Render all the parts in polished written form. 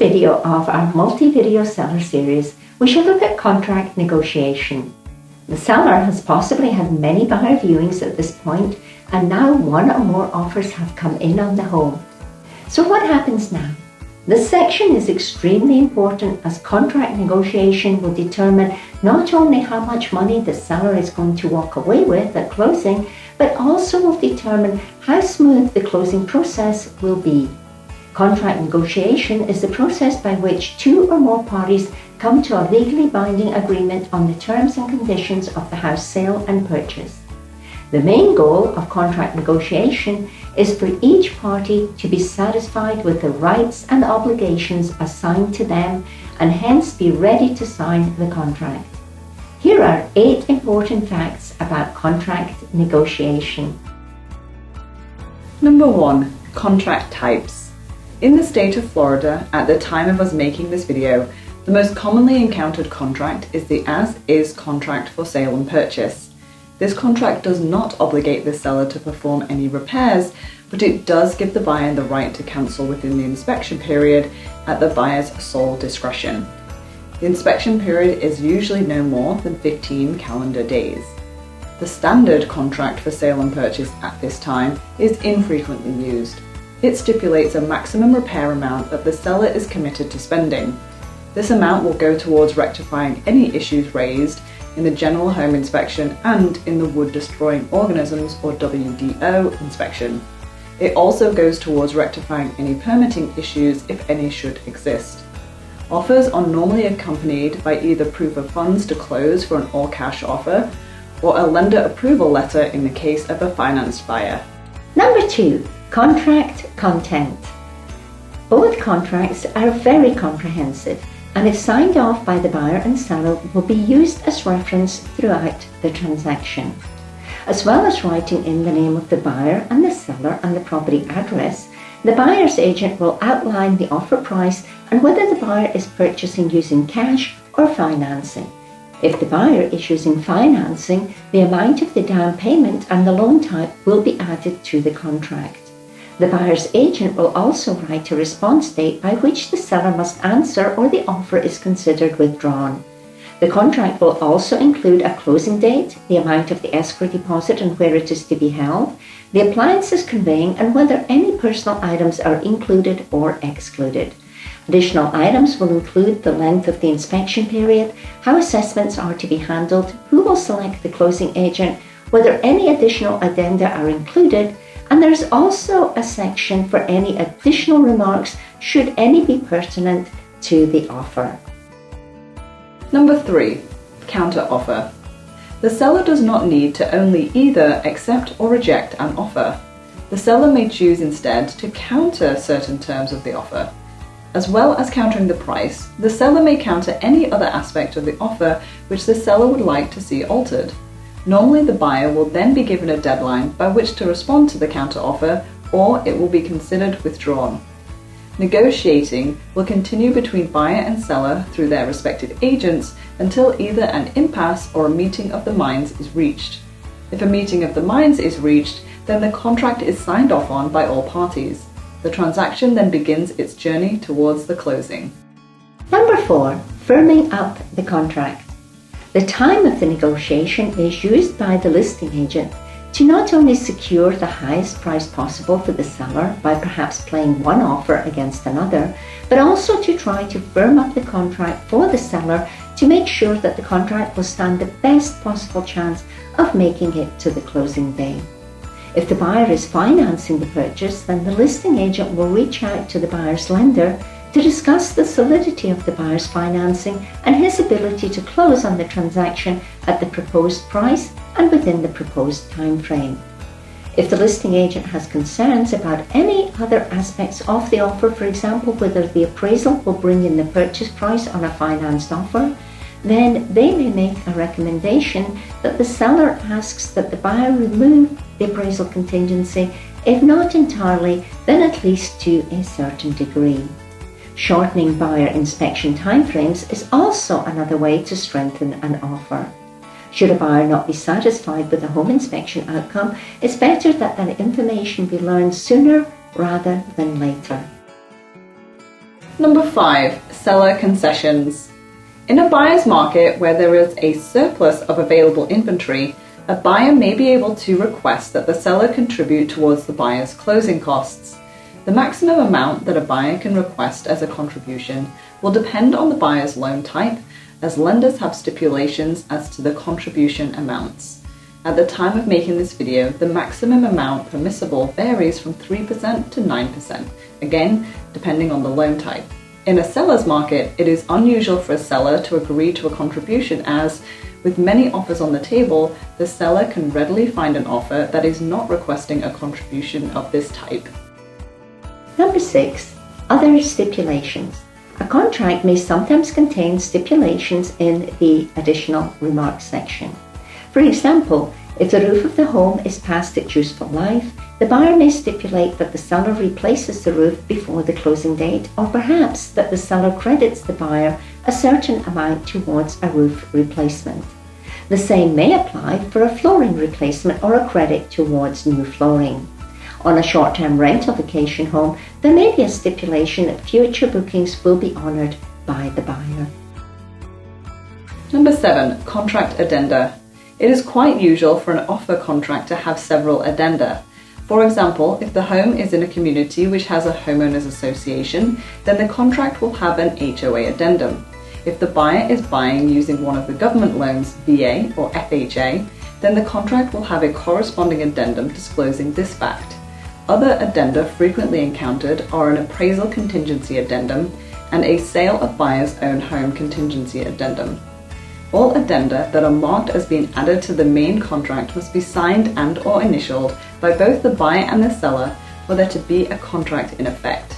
video of our multi-video seller series, we shall look at contract negotiation. The seller has possibly had many buyer viewings at this point, and now one or more offers have come in on the home. So what happens now? This section is extremely important, as contract negotiation will determine not only how much money the seller is going to walk away with at closing, but also will determine how smooth the closing process will be. Contract negotiation is the process by which two or more parties come to a legally binding agreement on the terms and conditions of the house sale and purchase. The main goal of contract negotiation is for each party to be satisfied with the rights and obligations assigned to them and hence be ready to sign the contract. Here are 8 important facts about contract negotiation. Number 1. Contract types. In the state of Florida, at the time of us making this video, the most commonly encountered contract is the as-is contract for sale and purchase. This contract does not obligate the seller to perform any repairs, but it does give the buyer the right to cancel within the inspection period at the buyer's sole discretion. The inspection period is usually no more than 15 calendar days. The standard contract for sale and purchase at this time is infrequently used. It stipulates a maximum repair amount that the seller is committed to spending. This amount will go towards rectifying any issues raised in the general home inspection and in the wood destroying organisms or WDO inspection. It also goes towards rectifying any permitting issues if any should exist. Offers are normally accompanied by either proof of funds to close for an all-cash offer or a lender approval letter in the case of a financed buyer. Number 2. Contract content. Both contracts are very comprehensive, and if signed off by the buyer and seller, will be used as reference throughout the transaction. As well as writing in the name of the buyer and the seller and the property address, the buyer's agent will outline the offer price and whether the buyer is purchasing using cash or financing. If the buyer is using financing, the amount of the down payment and the loan type will be added to the contract. The buyer's agent will also write a response date by which the seller must answer or the offer is considered withdrawn. The contract will also include a closing date, the amount of the escrow deposit and where it is to be held, the appliances conveying and whether any personal items are included or excluded. Additional items will include the length of the inspection period, how assessments are to be handled, who will select the closing agent, whether any additional addenda are included, and there is also a section for any additional remarks should any be pertinent to the offer. Number 3. Counter offer. The seller does not need to only either accept or reject an offer. The seller may choose instead to counter certain terms of the offer. As well as countering the price, the seller may counter any other aspect of the offer which the seller would like to see altered. Normally, the buyer will then be given a deadline by which to respond to the counteroffer, or it will be considered withdrawn. Negotiating will continue between buyer and seller through their respective agents until either an impasse or a meeting of the minds is reached. If a meeting of the minds is reached, then the contract is signed off on by all parties. The transaction then begins its journey towards the closing. Number 4. Firming up the contract. The time of the negotiation is used by the listing agent to not only secure the highest price possible for the seller by perhaps playing one offer against another, but also to try to firm up the contract for the seller to make sure that the contract will stand the best possible chance of making it to the closing day. If the buyer is financing the purchase, then the listing agent will reach out to the buyer's lender to discuss the solidity of the buyer's financing and his ability to close on the transaction at the proposed price and within the proposed time frame. If the listing agent has concerns about any other aspects of the offer, for example, whether the appraisal will bring in the purchase price on a financed offer, then they may make a recommendation that the seller asks that the buyer remove the appraisal contingency, if not entirely, then at least to a certain degree. Shortening buyer inspection timeframes is also another way to strengthen an offer. Should a buyer not be satisfied with the home inspection outcome, it's better that information be learned sooner rather than later. Number 5. Seller concessions. In a buyer's market where there is a surplus of available inventory, a buyer may be able to request that the seller contribute towards the buyer's closing costs. The maximum amount that a buyer can request as a contribution will depend on the buyer's loan type, as lenders have stipulations as to the contribution amounts. At the time of making this video, the maximum amount permissible varies from 3% to 9%, again, depending on the loan type. In a seller's market, it is unusual for a seller to agree to a contribution as, with many offers on the table, the seller can readily find an offer that is not requesting a contribution of this type. Number 6. Other stipulations. A contract may sometimes contain stipulations in the additional remarks section. For example, if the roof of the home is past its useful life, the buyer may stipulate that the seller replaces the roof before the closing date, or perhaps that the seller credits the buyer a certain amount towards a roof replacement. The same may apply for a flooring replacement or a credit towards new flooring. On a short-term rental vacation home, there may be a stipulation that future bookings will be honoured by the buyer. Number 7. Contract addenda. It is quite usual for an offer contract to have several addenda. For example, if the home is in a community which has a homeowners association, then the contract will have an HOA addendum. If the buyer is buying using one of the government loans, VA or FHA, then the contract will have a corresponding addendum disclosing this fact. Other addenda frequently encountered are an appraisal contingency addendum and a sale of buyer's own home contingency addendum. All addenda that are marked as being added to the main contract must be signed and/or initialed by both the buyer and the seller for there to be a contract in effect.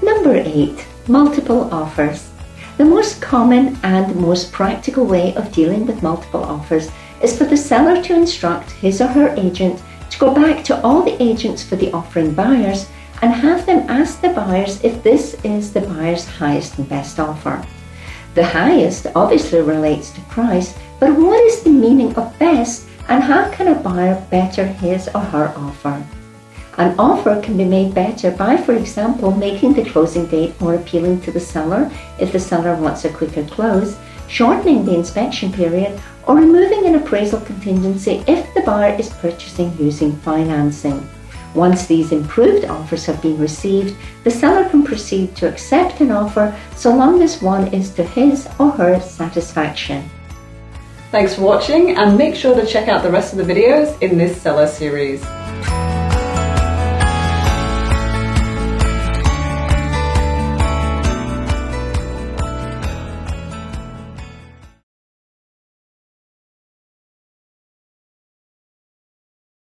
Number 8. Multiple offers. The most common and most practical way of dealing with multiple offers is for the seller to instruct his or her agent to go back to all the agents for the offering buyers and have them ask the buyers if this is the buyer's highest and best offer. The highest obviously relates to price, but what is the meaning of best and how can a buyer better his or her offer? An offer can be made better by, for example, making the closing date more appealing to the seller if the seller wants a quicker close, shortening the inspection period, or removing an appraisal contingency if the buyer is purchasing using financing. Once these improved offers have been received, the seller can proceed to accept an offer so long as one is to his or her satisfaction. Thanks for watching, and make sure to check out the rest of the videos in this seller series.